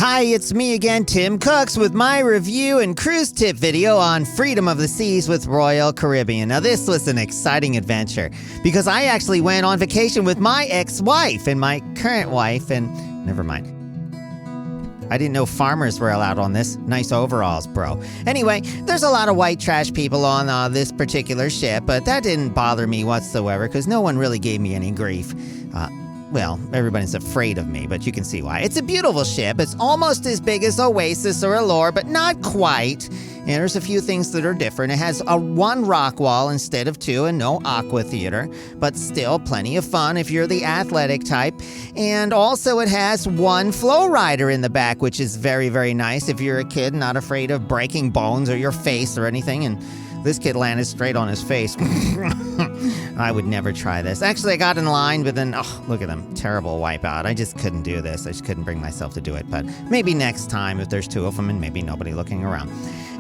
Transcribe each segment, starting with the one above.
Hi, it's me again, Tim Cooks, with my review and cruise tip video on Freedom of the Seas with Royal Caribbean. Now, this was an exciting adventure because I actually went on vacation with my ex-wife and my current wife, and never mind. I didn't know farmers were allowed on this. Nice overalls, bro. Anyway, there's a lot of white trash people on this particular ship, but that didn't bother me whatsoever because no one really gave me any grief. Well, everybody's afraid of me, but you can see why. It's a beautiful ship. It's almost as big as Oasis or Allure, but not quite. And there's a few things that are different. It has one rock wall instead of two and no aqua theater, but still plenty of fun if you're the athletic type. And also it has one flow rider in the back, which is very, very nice if you're a kid not afraid of breaking bones or your face or anything. And this kid landed straight on his face. I would never try this. Actually, I got in line, but then, oh, look at them. Terrible wipeout. I just couldn't do this. I just couldn't bring myself to do it. But maybe next time if there's two of them and maybe nobody looking around.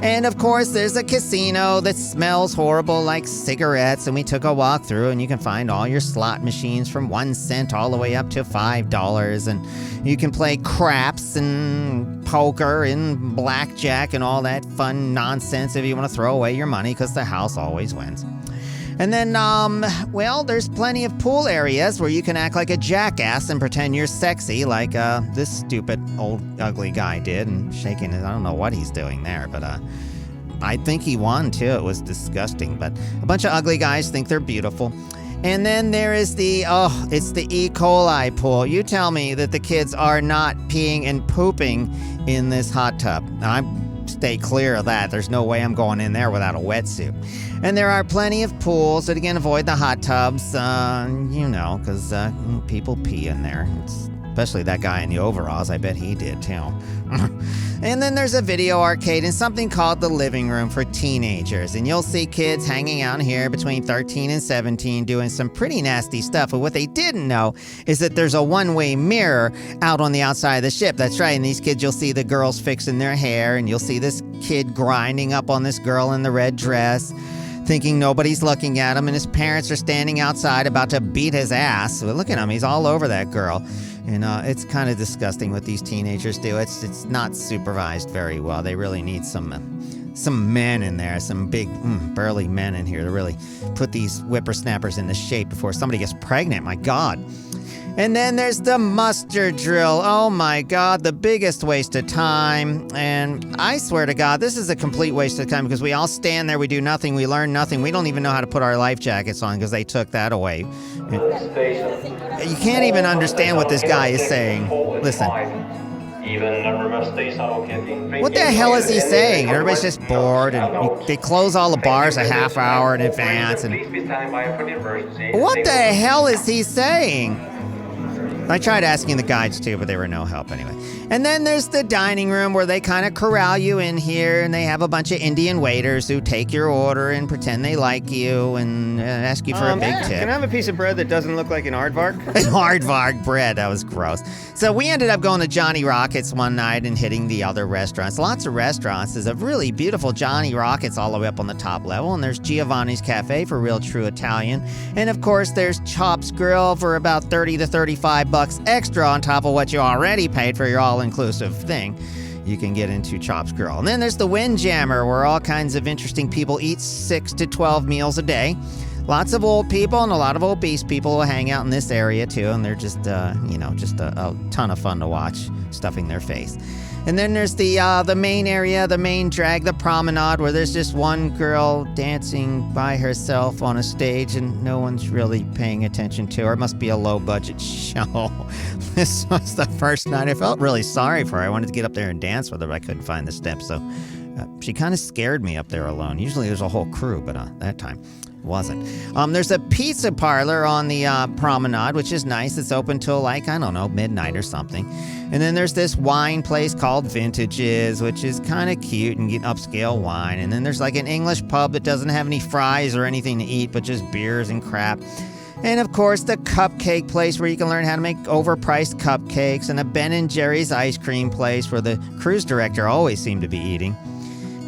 And of course, there's a casino that smells horrible like cigarettes. And we took a walk through and you can find all your slot machines from 1 cent all the way up to $5. And you can play craps and poker and blackjack and all that fun nonsense if you want to throw away your money because the house always wins. And then, well, there's plenty of pool areas where you can act like a jackass and pretend you're sexy like this stupid old ugly guy did and shaking his, I don't know what he's doing there, but I think he won too. It was disgusting, but a bunch of ugly guys think they're beautiful. And then there is it's the E. coli pool. You tell me that the kids are not peeing and pooping in this hot tub. Stay clear of that. There's no way I'm going in there without a wetsuit. And there are plenty of pools, and again, avoid the hot tubs, because people pee in there. Especially that guy in the overalls. I bet he did, too. And then there's a video arcade and something called the living room for teenagers. And you'll see kids hanging out here between 13 and 17 doing some pretty nasty stuff. But what they didn't know is that there's a one-way mirror out on the outside of the ship. That's right. And these kids, you'll see the girls fixing their hair. And you'll see this kid grinding up on this girl in the red dress, thinking nobody's looking at him. And his parents are standing outside about to beat his ass. So look at him. He's all over that girl. And it's kind of disgusting what these teenagers do. It's not supervised very well. They really need some men in there, some big, burly men in here to really put these whippersnappers into shape before somebody gets pregnant. My God. And then there's the muster drill. Oh my God, the biggest waste of time. And I swear to God, this is a complete waste of time because we all stand there, we do nothing, we learn nothing. We don't even know how to put our life jackets on because they took that away. You can't even understand what this guy is saying. Listen. What the hell is he saying? Everybody's just bored, and they close all the bars a half hour in advance. And what the hell is he saying? I tried asking the guides too, but they were no help anyway. And then there's the dining room where they kind of corral you in here, and they have a bunch of Indian waiters who take your order and pretend they like you and ask you for a big tip. Can I have a piece of bread that doesn't look like an aardvark? An aardvark bread, that was gross. So we ended up going to Johnny Rockets one night and hitting the other restaurants. Lots of restaurants. There's a really beautiful Johnny Rockets all the way up on the top level, and there's Giovanni's Cafe for real true Italian. And of course, there's Chop's Grill for about 30 to 35 bucks extra on top of what you already paid for your all-inclusive thing. You can get into Chop's Grill. And then there's the Windjammer, where all kinds of interesting people eat 6 to 12 meals a day. Lots of old people and a lot of obese people will hang out in this area too, and they're just a ton of fun to watch, stuffing their face. And then there's the main area, the main drag, the promenade, where there's just one girl dancing by herself on a stage and no one's really paying attention to her. It must be a low-budget show. This was the first night. I felt really sorry for her. I wanted to get up there and dance with her, but I couldn't find the steps, so she kind of scared me up there alone. Usually there's a whole crew, but that time wasn't. There's a pizza parlor on the promenade, which is nice. It's open till midnight or something. And then there's this wine place called Vintages, which is kind of cute and get upscale wine. And then there's like an English pub that doesn't have any fries or anything to eat, but just beers and crap. And of course, the cupcake place where you can learn how to make overpriced cupcakes, and a Ben & Jerry's ice cream place where the cruise director always seemed to be eating.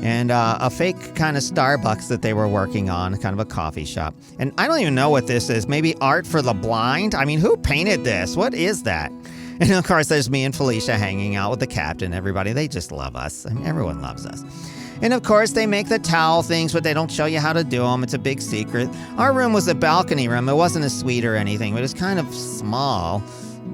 And a fake kind of Starbucks that they were working on, kind of a coffee shop. And I don't even know what this is. Maybe art for the blind? I mean, who painted this? What is that? And of course, there's me and Felicia hanging out with the captain. Everybody, they just love us. I mean, everyone loves us. And of course, they make the towel things, but they don't show you how to do them. It's a big secret. Our room was a balcony room. It wasn't a suite or anything, but it was kind of small,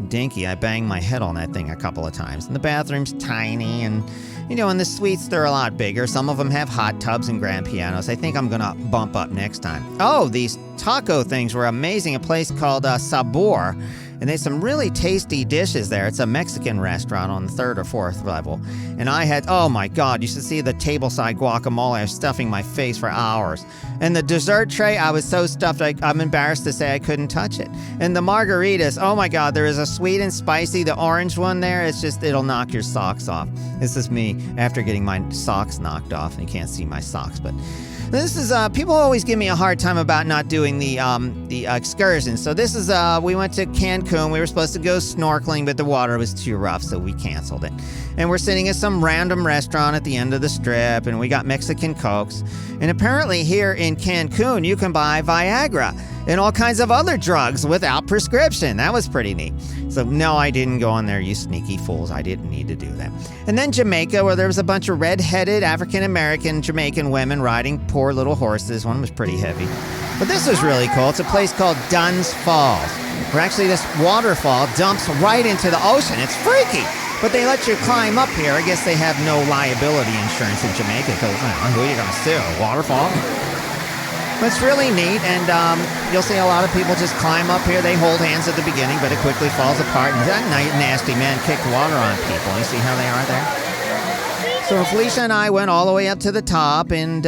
dinky. I banged my head on that thing a couple of times. And the bathroom's tiny, and in the suites, they're a lot bigger. Some of them have hot tubs and grand pianos. I think I'm going to bump up next time. Oh, these taco things were amazing. A place called Sabor. And there's some really tasty dishes there. It's a Mexican restaurant on the 3rd or 4th level. And I had, oh my God, you should see the tableside guacamole. I was stuffing my face for hours. And the dessert tray, I was so stuffed, I'm embarrassed to say I couldn't touch it. And the margaritas, oh my God, there is a sweet and spicy, the orange one there. It's just, it'll knock your socks off. This is me after getting my socks knocked off. And you can't see my socks, but this is, people always give me a hard time about not doing the excursions. So this is, we went to Cancun. We were supposed to go snorkeling, but the water was too rough, so we canceled it. And we're sitting at some random restaurant at the end of the strip, and we got Mexican Cokes. And apparently here in Cancun, you can buy Viagra and all kinds of other drugs without prescription. That was pretty neat. So no, I didn't go on there, you sneaky fools. I didn't need to do that. And then Jamaica, where there was a bunch of red-headed African-American Jamaican women riding poor little horses. One was pretty heavy. But this was really cool. It's a place called Dunn's Falls, where actually this waterfall dumps right into the ocean. It's freaky. But they let you climb up here. I guess they have no liability insurance in Jamaica because who are you going to sue? A waterfall? But it's really neat, and you'll see a lot of people just climb up here. They hold hands at the beginning, but it quickly falls apart. And that nasty man kicked water on people. You see how they are there? So Felicia and I went all the way up to the top, and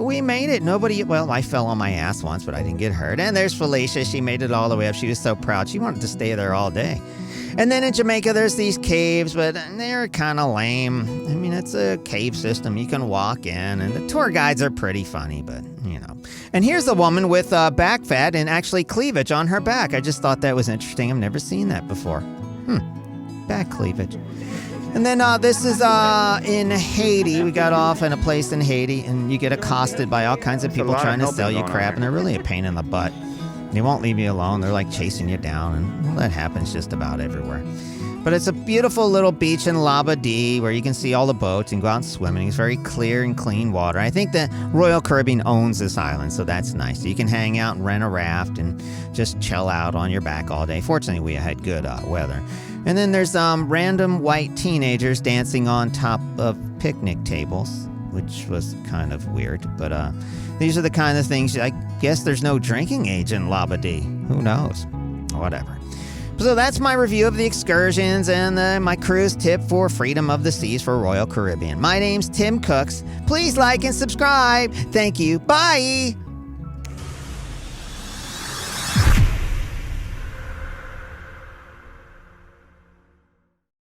we made it. I fell on my ass once, but I didn't get hurt. And there's Felicia. She made it all the way up. She was so proud. She wanted to stay there all day. And then in Jamaica, there's these caves, but they're kind of lame. I mean, it's a cave system. You can walk in, and the tour guides are pretty funny, but, And here's a woman with back fat and actually cleavage on her back. I just thought that was interesting. I've never seen that before. Back cleavage. And then this is in Haiti. We got off in a place in Haiti, and you get accosted by all kinds of people trying to sell you crap, and they're really a pain in the butt. They won't leave you alone. They're like chasing you down, and that happens just about everywhere. But it's a beautiful little beach in Labadee where you can see all the boats and go out swimming. It's very clear and clean water. I think the Royal Caribbean owns this island, so that's nice. You can hang out and rent a raft and just chill out on your back all day. Fortunately, we had good weather. And then there's random white teenagers dancing on top of picnic tables, which was kind of weird. But these are the kind of things, I guess there's no drinking age in Labadee. Who knows? Whatever. So that's my review of the excursions and my cruise tip for Freedom of the Seas for Royal Caribbean. My name's Tim Cooks. Please like and subscribe. Thank you. Bye.